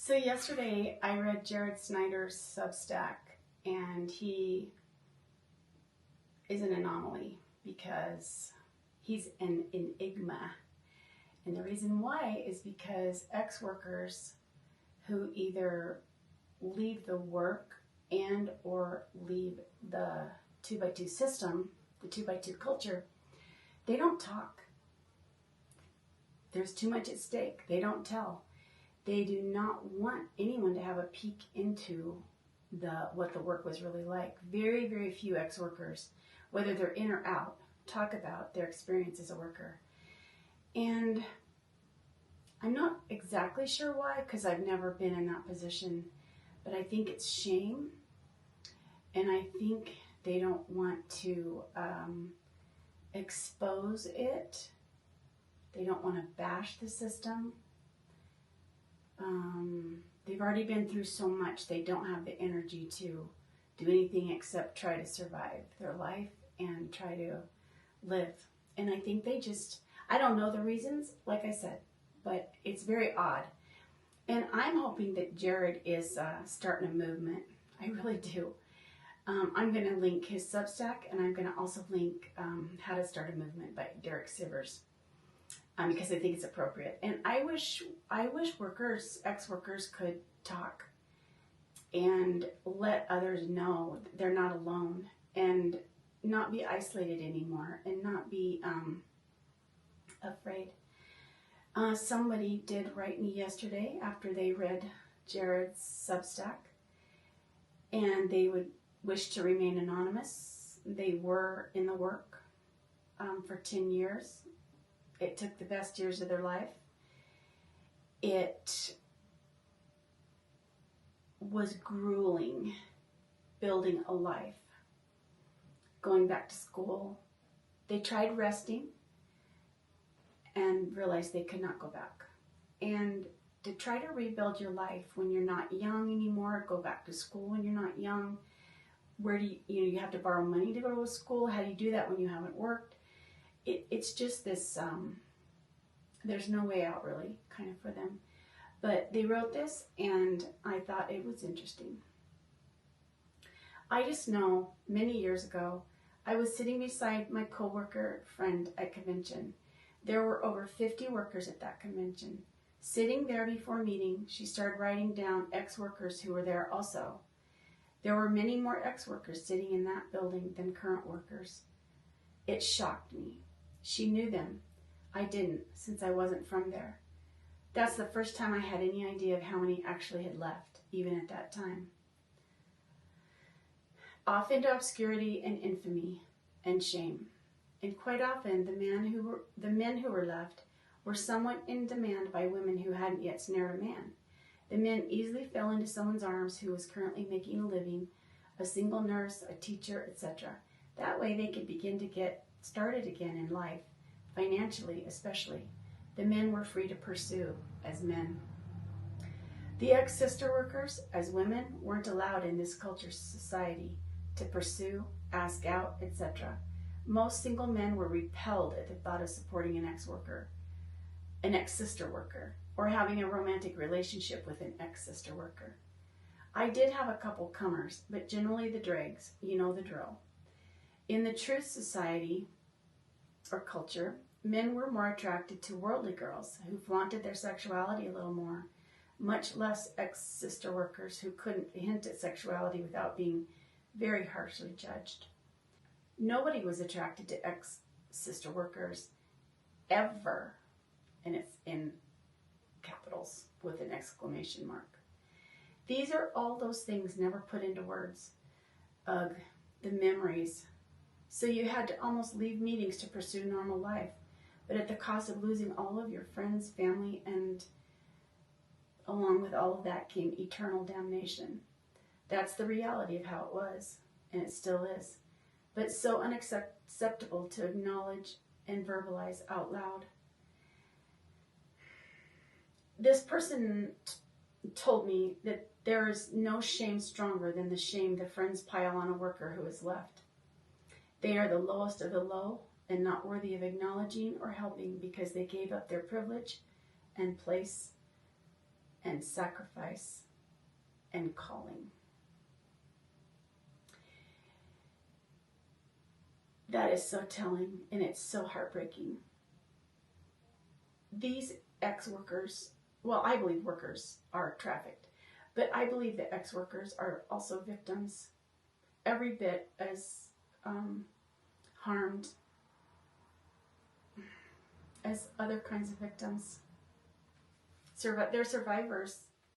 So yesterday I read Jared Snyder's Substack, and he is an anomaly because he's an enigma. And the reason why is because ex-workers who either leave the work and or leave the 2x2 system, the 2x2 culture, they don't talk. There's too much at stake. They don't tell. They do not want anyone to have a peek into what the work was really like. Very, very few ex-workers, whether they're in or out, talk about their experience as a worker. And I'm not exactly sure why, because I've never been in that position, but I think it's shame, and I think they don't want to expose it. They don't want to bash the system. They've already been through so much, they don't have the energy to do anything except try to survive their life and try to live. And I think I don't know the reasons, like I said, but it's very odd. And I'm hoping that Jared is starting a movement. I really do. I'm going to link his Substack, and I'm going to also link How to Start a Movement by Derek Sivers. Because I think it's appropriate. And I wish ex-workers could talk and let others know they're not alone, and not be isolated anymore, and not be afraid. Somebody did write me yesterday after they read Jared's Substack, and they would wish to remain anonymous. They were in the work for 10 years. It took the best years of their life. It was grueling building a life, going back to school. They tried resting and realized they could not go back. And to try to rebuild your life when you're not young anymore, go back to school when you're not young. Where do you have to borrow money to go to a school? How do you do that when you haven't worked? It's just this, there's no way out really, kind of for them. But they wrote this, and I thought it was interesting. I just know many years ago, I was sitting beside my coworker friend at convention. There were over 50 workers at that convention. Sitting there before meeting, she started writing down ex-workers who were there also. There were many more ex-workers sitting in that building than current workers. It shocked me. She knew them. I didn't, since I wasn't from there. That's the first time I had any idea of how many actually had left, even at that time. Off into obscurity and infamy and shame. And quite often, the men who were left were somewhat in demand by women who hadn't yet snared a man. The men easily fell into someone's arms who was currently making a living, a single nurse, a teacher, etc. That way they could begin to get started again in life, financially especially. The men were free to pursue as men. The ex-sister workers, as women, weren't allowed in this culture's society to pursue, ask out, etc. Most single men were repelled at the thought of supporting an ex-worker, an ex-sister worker, or having a romantic relationship with an ex-sister worker. I did have a couple comers, but generally the dregs, you know the drill. In the truth society or culture, men were more attracted to worldly girls who flaunted their sexuality a little more, much less ex-sister workers who couldn't hint at sexuality without being very harshly judged. Nobody was attracted to ex-sister workers ever, and it's in capitals with an exclamation mark. These are all those things never put into words. Ugh, the memories. So you had to almost leave meetings to pursue normal life, but at the cost of losing all of your friends, family, and along with all of that came eternal damnation. That's the reality of how it was, and it still is, but so unacceptable to acknowledge and verbalize out loud. This person told me that there is no shame stronger than the shame the friends pile on a worker who is left. They are the lowest of the low and not worthy of acknowledging or helping because they gave up their privilege and place and sacrifice and calling. That is so telling, and it's so heartbreaking. These ex-workers, well, I believe workers are trafficked, but I believe that ex-workers are also victims, every bit as harmed as other kinds of victims. They're survivors